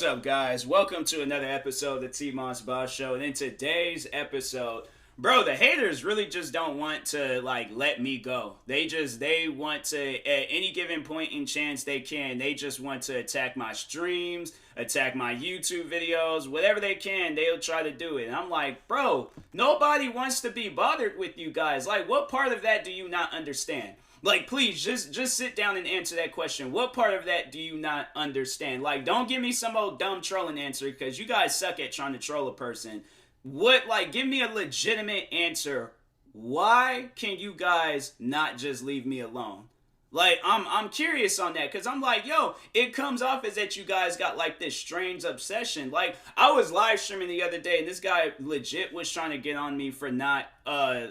What's up, guys? Welcome to another episode of the TMossBoss Show. And in today's episode, bro, the haters really just don't want to let me go. They want to, at any given point in chance they can, they just want to attack my streams, attack my YouTube videos, whatever they can, they'll try to do it. And I'm like, bro, nobody wants to be bothered with you guys. Like, what part of that do you not understand? Like, please, just sit down and answer that question. What part of that do you not understand? Like, don't give me some old dumb trolling answer, because you guys suck at trying to troll a person. Give me a legitimate answer. Why can you guys not just leave me alone? Like, I'm curious on that, because I'm like, yo, it comes off as that you guys got like this strange obsession. Like, I was live streaming the other day, and this guy legit was trying to get on me for not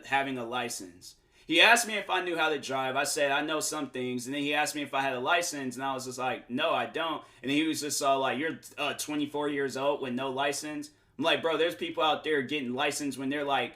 having a license. He asked me if I knew how to drive. I said, I know some things. And then he asked me if I had a license. And I was just like, no, I don't. And he was just all like, you're 24 years old with no license. I'm like, bro, there's people out there getting licensed when they're like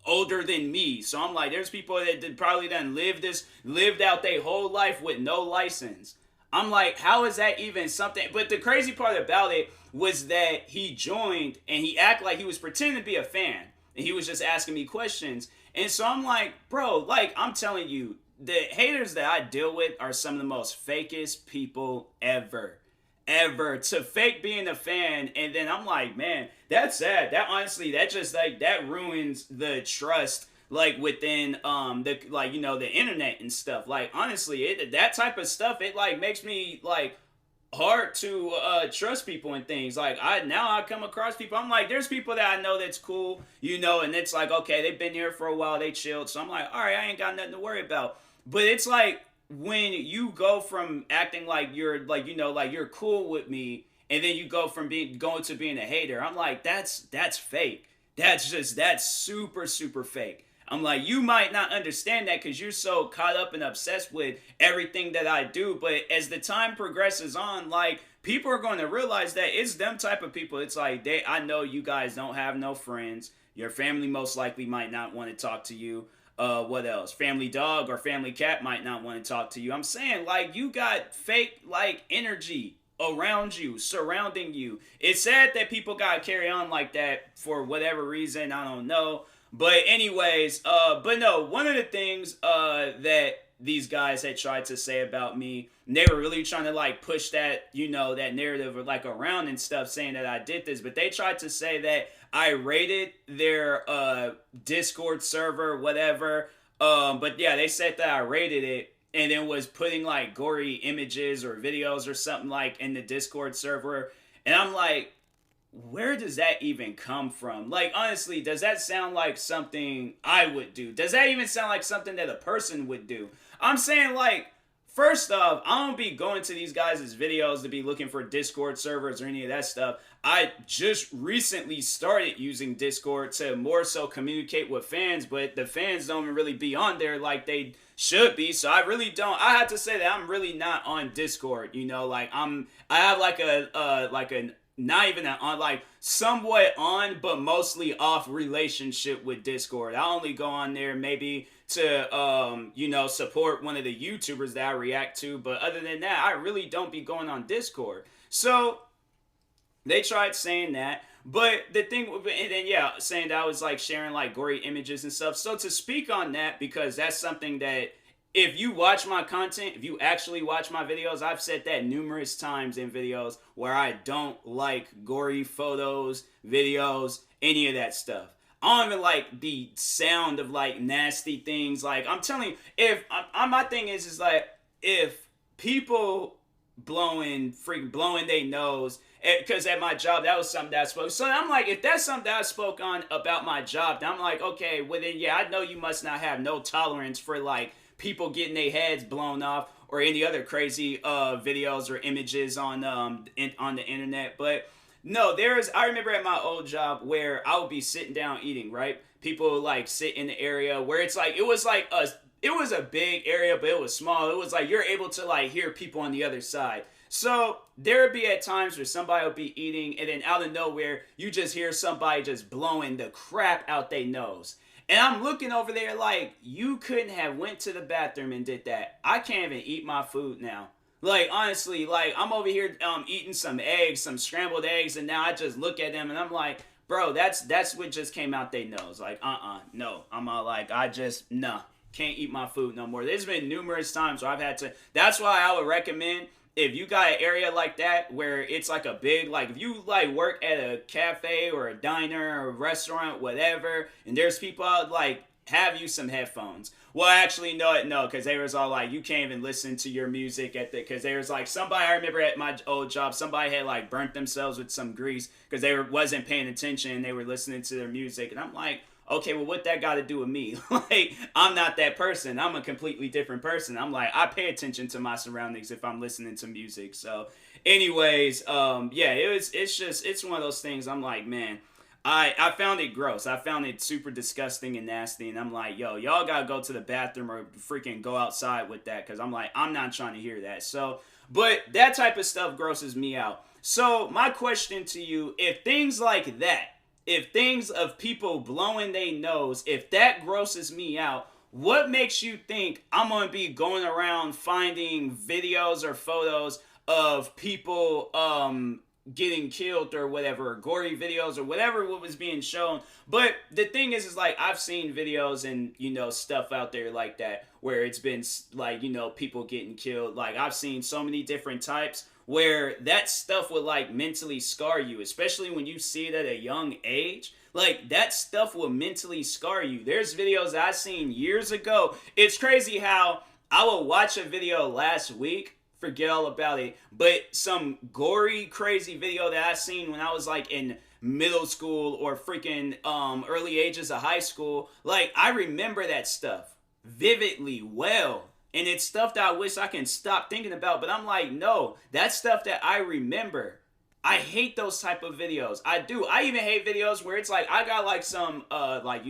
older than me. So I'm like, there's people that probably done lived out their whole life with no license. I'm like, how is that even something? But the crazy part about it was that he joined and he acted like he was pretending to be a fan. And he was just asking me questions. And so I'm like, bro, like, I'm telling you, the haters that I deal with are some of the most fakest people ever. Ever. To fake being a fan. And then I'm like, man, that's sad. That honestly, that just like, that ruins the trust, like, within the internet and stuff. Like, honestly, that type of stuff, it like makes me like hard to trust people and things. Like, I come across people, I'm like, there's people that I know that's cool, and it's like, okay, they've been here for a while, they chilled, so I'm like, all right, I ain't got nothing to worry about. But it's like, when you go from acting like you're you're cool with me, and then you go from going to being a hater, I'm like, that's fake. That's super, super fake. I'm like, you might not understand that because you're so caught up and obsessed with everything that I do. But as the time progresses on, like, people are going to realize that it's them type of people. It's like, I know you guys don't have no friends. Your family most likely might not want to talk to you. What else? Family dog or family cat might not want to talk to you. I'm saying, like, you got fake, like, energy around you, surrounding you. It's sad that people got to carry on like that for whatever reason. I don't know. But anyways, but no, one of the things that these guys had tried to say about me, and they were really trying to like push that, that narrative or like around and stuff, saying that I did this, but they tried to say that I raided their Discord server, whatever. But yeah, they said that I raided it and then was putting like gory images or videos or something like in the Discord server. And I'm like, where does that even come from? Like, honestly, does that sound like something I would do? Does that even sound like something that a person would do? I'm saying, like, first off, I don't be going to these guys' videos to be looking for Discord servers or any of that stuff. I just recently started using Discord to more so communicate with fans, but the fans don't really be on there like they should be, so I really don't. I have to say that I'm really not on Discord, like, I have like a not even on, like, somewhat on, but mostly off relationship with Discord. I only go on there maybe to, support one of the YouTubers that I react to. But other than that, I really don't be going on Discord. So they tried saying that. But the thing, and then, yeah, saying that I was, like, sharing, like, gory images and stuff. So to speak on that, because that's something that, if you watch my content, if you actually watch my videos, I've said that numerous times in videos where I don't like gory photos, videos, any of that stuff. I don't even like the sound of like nasty things. Like, I'm telling you, if my thing is like, if people blowing their nose, because at my job, that was something that I spoke. So I'm like, if that's something that I spoke on about my job, then I'm like, okay, well then, yeah, I know you must not have no tolerance for like people getting their heads blown off or any other crazy videos or images on the internet. But no, I remember at my old job where I would be sitting down eating, right? People would like sit in the area where it's like, it was a big area, but it was small. It was like, you're able to like hear people on the other side. So there would be at times where somebody would be eating and then out of nowhere, you just hear somebody just blowing the crap out their nose. And I'm looking over there like, you couldn't have went to the bathroom and did that. I can't even eat my food now. Like honestly, like I'm over here eating some eggs, some scrambled eggs, and now I just look at them and I'm like, bro, that's what just came out their nose. Like, no. I'm all like, I just nah, can't eat my food no more. There's been numerous times where I've had to. That's why I would recommend, if you got an area like that where it's like a big, like if you like work at a cafe or a diner or a restaurant, whatever, and there's people out, like, have you some headphones. Well, actually, no, because they was all like, you can't even listen to your music at the, because there was like somebody, I remember at my old job, somebody had like burnt themselves with some grease because wasn't paying attention and they were listening to their music, and I'm like, okay, well, what that got to do with me? Like, I'm not that person. I'm a completely different person. I'm like, I pay attention to my surroundings if I'm listening to music. So, anyways, yeah, it's one of those things. I'm like, man, I found it gross. I found it super disgusting and nasty. And I'm like, yo, y'all gotta go to the bathroom or freaking go outside with that. Cause I'm like, I'm not trying to hear that. So, but that type of stuff grosses me out. So my question to you, if things like that, if things of people blowing their nose, if that grosses me out, what makes you think I'm gonna be going around finding videos or photos of people getting killed or whatever, or gory videos or whatever what was being shown? But the thing is like, I've seen videos and stuff out there like that where it's been like, people getting killed. Like, I've seen so many different types where that stuff would like mentally scar you, especially when you see it at a young age. Like, that stuff will mentally scar you. There's videos I seen years ago. It's crazy how I would watch a video last week, forget all about it, but some gory, crazy video that I seen when I was like in middle school or freaking early ages of high school, like, I remember that stuff vividly well. And it's stuff that I wish I can stop thinking about, but I'm like, no, that's stuff that I remember. I hate those type of videos. I do. I even hate videos where it's like, I got like some like,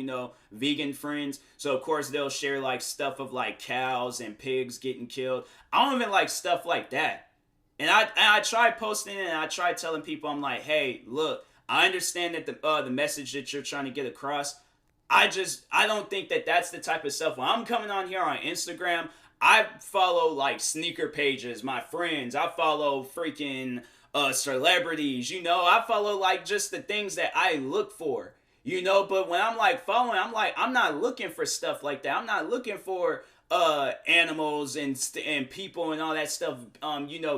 vegan friends, so of course they'll share like stuff of like cows and pigs getting killed. I don't even like stuff like that. And I try posting it and I try telling people, I'm like, hey, look, I understand that the message that you're trying to get across, I don't think that that's the type of stuff. When I'm coming on here on Instagram, I follow like sneaker pages, my friends. I follow freaking celebrities. I follow like just the things that I look for. But when I'm like following, I'm like, I'm not looking for stuff like that. I'm not looking for animals and people and all that stuff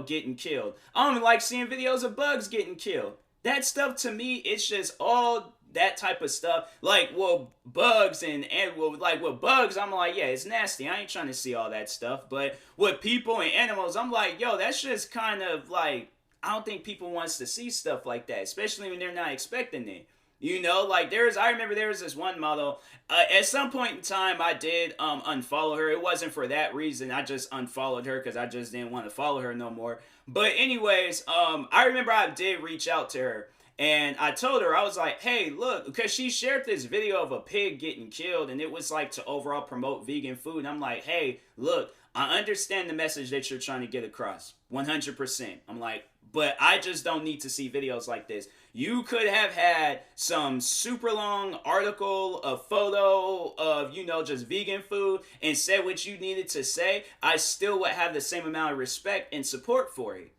getting killed. I don't even like seeing videos of bugs getting killed. That stuff to me, it's just all that type of stuff. Like, well, bugs with bugs, I'm like, yeah, it's nasty. I ain't trying to see all that stuff. But with people and animals, I'm like, yo, that's just kind of like, I don't think people wants to see stuff like that, especially when they're not expecting it. Like I remember there was this one model. At some point in time, I did unfollow her. It wasn't for that reason. I just unfollowed her because I just didn't want to follow her no more. But anyways, I remember I did reach out to her. And I told her, I was like, hey, look, because she shared this video of a pig getting killed, and it was like to overall promote vegan food. And I'm like, hey, look, I understand the message that you're trying to get across, 100%. I'm like, but I just don't need to see videos like this. You could have had some super long article, a photo of, just vegan food and said what you needed to say. I still would have the same amount of respect and support for it.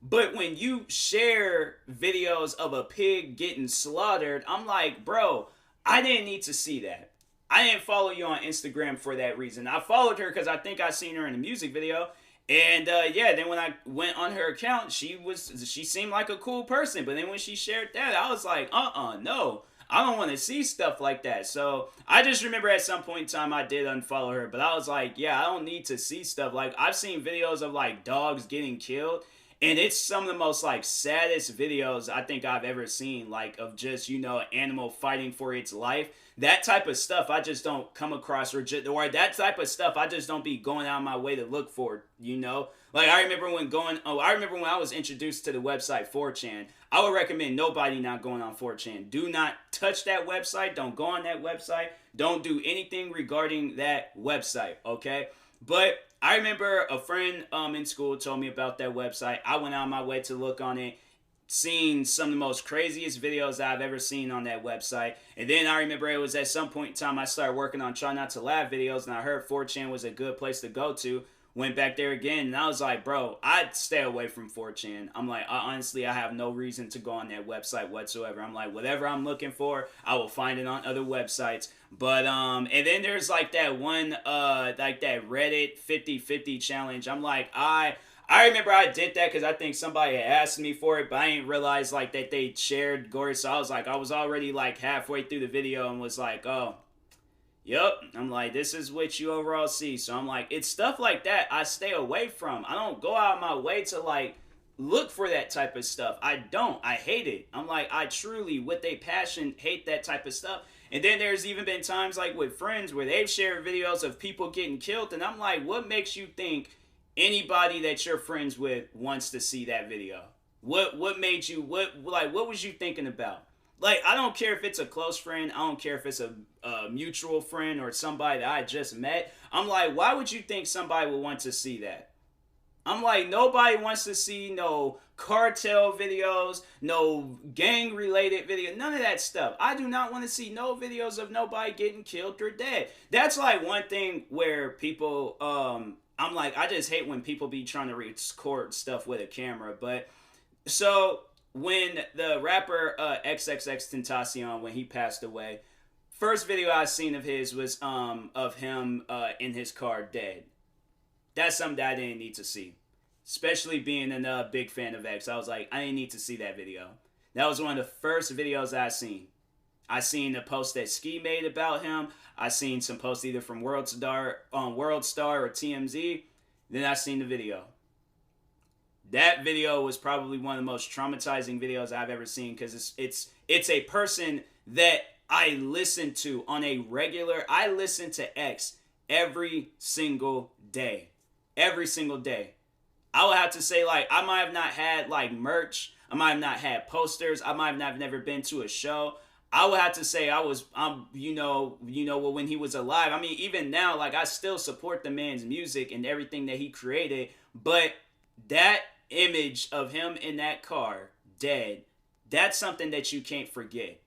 But when you share videos of a pig getting slaughtered, I'm like, bro, I didn't need to see that. I didn't follow you on Instagram for that reason. I followed her because I think I seen her in a music video. And yeah, then when I went on her account, she seemed like a cool person. But then when she shared that, I was like, no. I don't want to see stuff like that. So I just remember at some point in time I did unfollow her. But I was like, yeah, I don't need to see stuff. Like, I've seen videos of like dogs getting killed. And it's some of the most like saddest videos I think I've ever seen, like of just, an animal fighting for its life. That type of stuff I just don't come across, or that type of stuff I just don't be going out of my way to look for, Like, I remember when I was introduced to the website 4chan. I would recommend nobody not going on 4chan. Do not touch that website. Don't go on that website. Don't do anything regarding that website, okay? But I remember a friend in school told me about that website. I went out of my way to look on it, seen some of the most craziest videos I've ever seen on that website. And then I remember it was at some point in time I started working on Try Not to Laugh videos, and I heard 4chan was a good place to go to went back there again, and I was like, bro, I'd stay away from 4chan. I'm like, honestly, I have no reason to go on that website whatsoever. I'm like, whatever I'm looking for, I will find it on other websites. But and then there's like that one like that Reddit 50-50 challenge. I'm like, I remember I did that because I think somebody had asked me for it, but I didn't realize like that they shared Gory. So I was like, I was already like halfway through the video and was like, oh, yep. I'm like, this is what you overall see. So I'm like, it's stuff like that I stay away from. I don't go out of my way to like look for that type of stuff. I don't. I hate it. I'm like, I truly, with a passion, hate that type of stuff. And then there's even been times like with friends where they've shared videos of people getting killed, and I'm like, what makes you think anybody that you're friends with wants to see that video? What made you, what was you thinking about? Like, I don't care if it's a close friend, I don't care if it's a mutual friend or somebody that I just met. I'm like, why would you think somebody would want to see that? I'm like, nobody wants to see no cartel videos, no gang related video, none of that stuff. I do not want to see no videos of nobody getting killed or dead. That's like one thing where people I'm like, I just hate when people be trying to record stuff with a camera. But so when the rapper XXXTentacion, when he passed away, first video I seen of his was of him in his car dead. That's something that I didn't need to see. Especially being a big fan of X. I was like, I didn't need to see that video. That was one of the first videos I seen. I seen the post that Ski made about him. I seen some posts either from World Star or TMZ. Then I seen the video. That video was probably one of the most traumatizing videos I've ever seen, because it's a person that I listen to on a regular. I listen to X every single day. Every single day. I would have to say, like, I might have not had like merch. I might have not had posters. I might have not never been to a show. I would have to say I'm well, when he was alive. I mean, even now, like, I still support the man's music and everything that he created. But that image of him in that car, dead, that's something that you can't forget.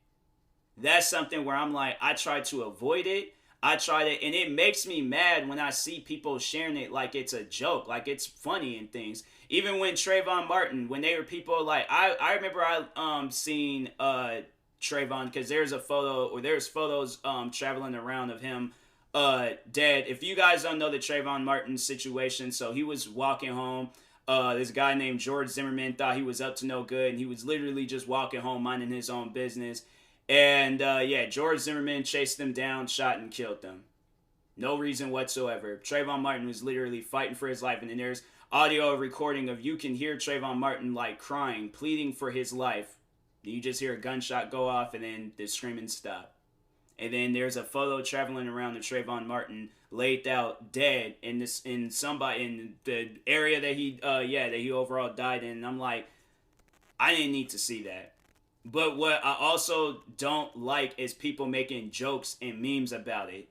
That's something where I'm like, I try to avoid it. I try to, and it makes me mad when I see people sharing it like it's a joke, like it's funny and things. Even when Trayvon Martin, when they were people like, I remember I seen Trayvon, because there's a photo, or there's photos traveling around of him dead. If you guys don't know the Trayvon Martin situation, so he was walking home. This guy named George Zimmerman thought he was up to no good, and he was literally just walking home minding his own business. And George Zimmerman chased them down, shot and killed them. No reason whatsoever. Trayvon Martin was literally fighting for his life, and then there's audio recording of, you can hear Trayvon Martin like crying, pleading for his life. You just hear a gunshot go off, and then the screaming stop. And then there's a photo traveling around of Trayvon Martin laid out dead in the area that he overall died in. And I'm like, I didn't need to see that. But what I also don't like is people making jokes and memes about it.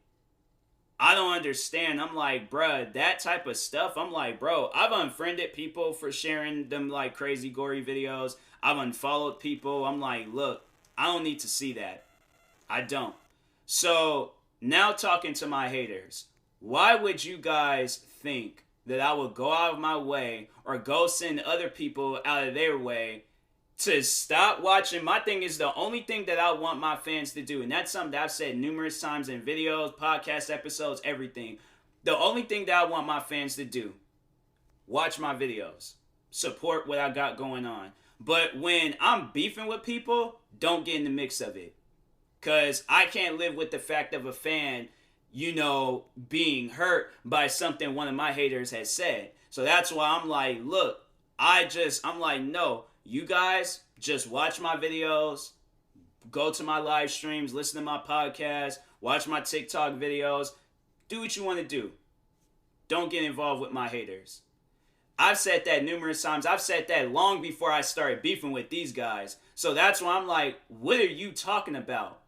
I don't understand. I'm like, bruh, that type of stuff. I'm like, bro, I've unfriended people for sharing them like crazy gory videos. I've unfollowed people. I'm like, look, I don't need to see that. I don't. So now talking to my haters, why would you guys think that I would go out of my way or go send other people out of their way to stop watching? My thing is, the only thing that I want my fans to do, and that's something that I've said numerous times in videos, podcast episodes, everything. The only thing that I want my fans to do, watch my videos, support what I got going on. But when I'm beefing with people, don't get in the mix of it. Because I can't live with the fact of a fan, being hurt by something one of my haters has said. So that's why I'm like, look, I'm like, no. You guys just watch my videos, go to my live streams, listen to my podcast, watch my TikTok videos, do what you want to do. Don't get involved with my haters. I've said that numerous times. I've said that long before I started beefing with these guys. So that's why I'm like, what are you talking about?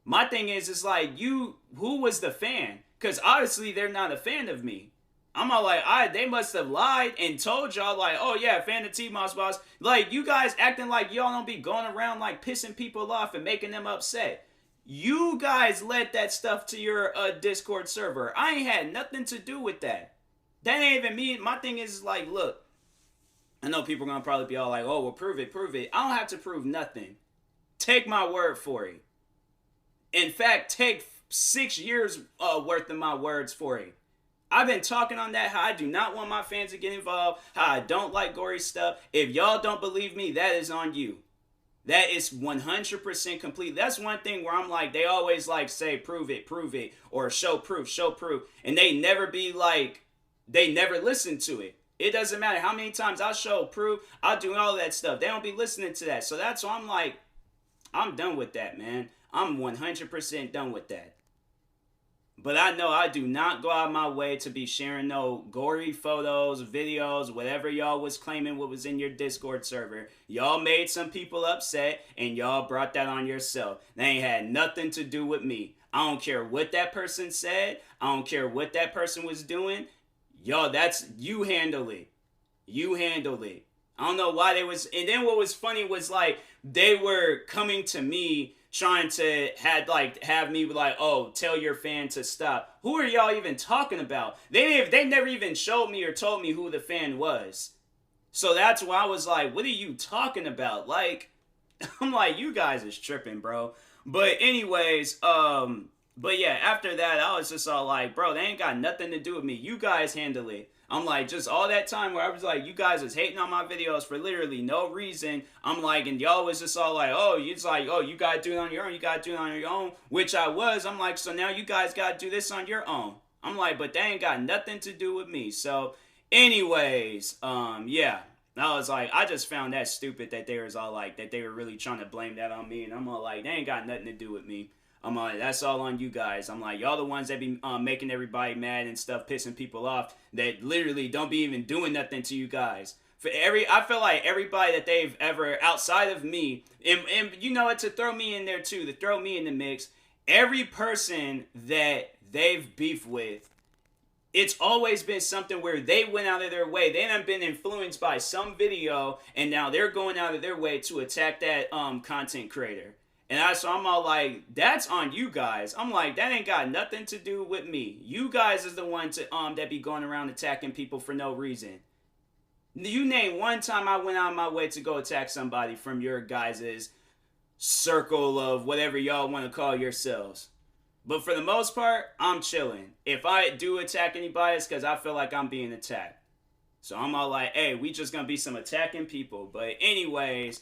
My thing is, it's like, who was the fan? Because obviously they're not a fan of me. I'm all like, they must have lied and told y'all like, oh yeah, fan of TMossBoss. Like, you guys acting like y'all don't be going around like pissing people off and making them upset. You guys led that stuff to your Discord server. I ain't had nothing to do with that. That ain't even me. My thing is like, look, I know people are gonna probably be all like, oh, well, prove it, prove it. I don't have to prove nothing. Take my word for it. In fact, take 6 years worth of my words for it. I've been talking on that, how I do not want my fans to get involved, how I don't like gory stuff. If y'all don't believe me, that is on you. That is 100% complete. That's one thing where I'm like, they always like say, prove it, or show proof, and they never be like, they never listen to it. It doesn't matter how many times I show proof, I'll do all that stuff. They don't be listening to that. So that's why I'm like, I'm done with that, man. I'm 100% done with that. But I know I do not go out of my way to be sharing no gory photos, videos, whatever y'all was claiming what was in your Discord server. Y'all made some people upset and y'all brought that on yourself. That ain't had nothing to do with me. I don't care what that person said. I don't care what that person was doing. Y'all, that's, you handle it. You handle it. I don't know why they was, and then what was funny was like, they were coming to me trying to have me like, oh, tell your fan to stop. Who are y'all even talking about? They never even showed me or told me who the fan was. So that's why I was like, what are you talking about? Like, I'm like, you guys is tripping, bro. But anyways, but yeah, after that, I was just all like, bro, they ain't got nothing to do with me. You guys handle it. I'm like, just all that time where I was like, you guys was hating on my videos for literally no reason. I'm like, and y'all was just all like, oh, it's like, oh, you gotta do it on your own. You gotta do it on your own, which I was. I'm like, so now you guys gotta do this on your own. I'm like, but they ain't got nothing to do with me. So anyways, yeah. I was like, I just found that stupid that they was all like, that they were really trying to blame that on me. And I'm all like, they ain't got nothing to do with me. I'm like, that's all on you guys. I'm like, y'all the ones that be making everybody mad and stuff, pissing people off, that literally don't be even doing nothing to you guys. I feel like everybody that they've ever, outside of me, and you know what, to throw me in there too, to throw me in the mix, every person that they've beefed with, it's always been something where they went out of their way. They have been influenced by some video, and now they're going out of their way to attack that content creator. And so I'm all like, that's on you guys. I'm like, that ain't got nothing to do with me. You guys is the one to that be going around attacking people for no reason. You name one time I went out of my way to go attack somebody from your guys' circle of whatever y'all want to call yourselves. But for the most part, I'm chilling. If I do attack anybody, it's because I feel like I'm being attacked. So I'm all like, hey, we just gonna be some attacking people. But anyways,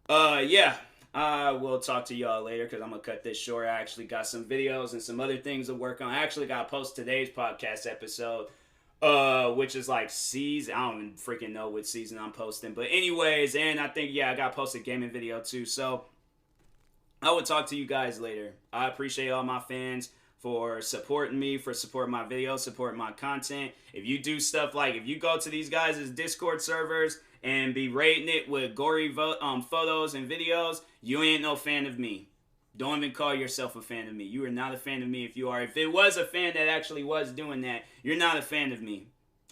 yeah. I will talk to y'all later because I'm going to cut this short. I actually got some videos and some other things to work on. I actually got to post today's podcast episode, which is like season. I don't even freaking know what season I'm posting. But anyways, and I think, yeah, I got to post a gaming video too. So I will talk to you guys later. I appreciate all my fans for supporting me, for supporting my videos, supporting my content. If you do stuff like, if you go to these guys' Discord servers and be rating it with gory photos and videos, you ain't no fan of me. Don't even call yourself a fan of me. You are not a fan of me if you are. If it was a fan that actually was doing that, you're not a fan of me.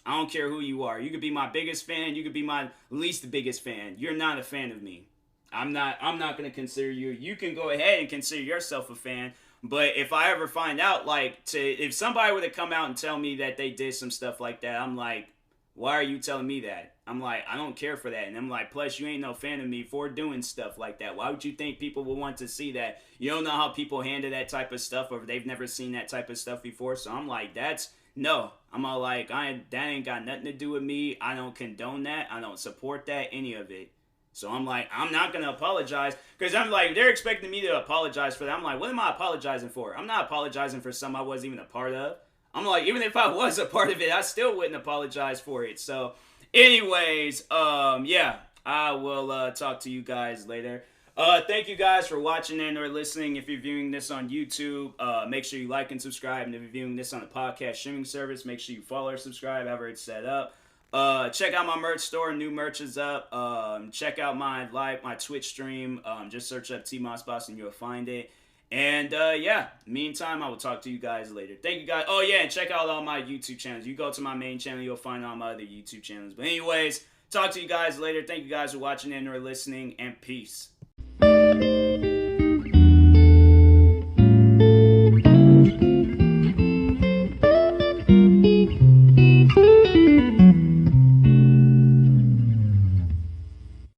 I don't care who you are. You could be my biggest fan. You could be my least biggest fan. You're not a fan of me. I'm not going to consider you. You can go ahead and consider yourself a fan. But if I ever find out, like, if somebody were to come out and tell me that they did some stuff like that, I'm like, why are you telling me that? I'm like, I don't care for that. And I'm like, plus you ain't no fan of me for doing stuff like that. Why would you think people would want to see that? You don't know how people handle that type of stuff, or they've never seen that type of stuff before. So I'm like, no. I'm all like, that ain't got nothing to do with me. I don't condone that. I don't support that, any of it. So I'm like, I'm not going to apologize, because I'm like, they're expecting me to apologize for that. I'm like, what am I apologizing for? I'm not apologizing for something I wasn't even a part of. I'm like, even if I was a part of it, I still wouldn't apologize for it. So anyways, yeah, I will talk to you guys later. Thank you guys for watching and or listening. If you're viewing this on YouTube, make sure you like and subscribe. And if you're viewing this on a podcast streaming service, make sure you follow or subscribe, however it's set up. Check out my merch store. New merch is up. Check out my Twitch stream. Just search up TMossBoss and you'll find it. And yeah, meantime, I will talk to you guys later. Thank you guys. Oh yeah, and check out all my YouTube channels. You go to my main channel, you'll find all my other YouTube channels. But anyways, talk to you guys later. Thank you guys for watching and or listening, and peace.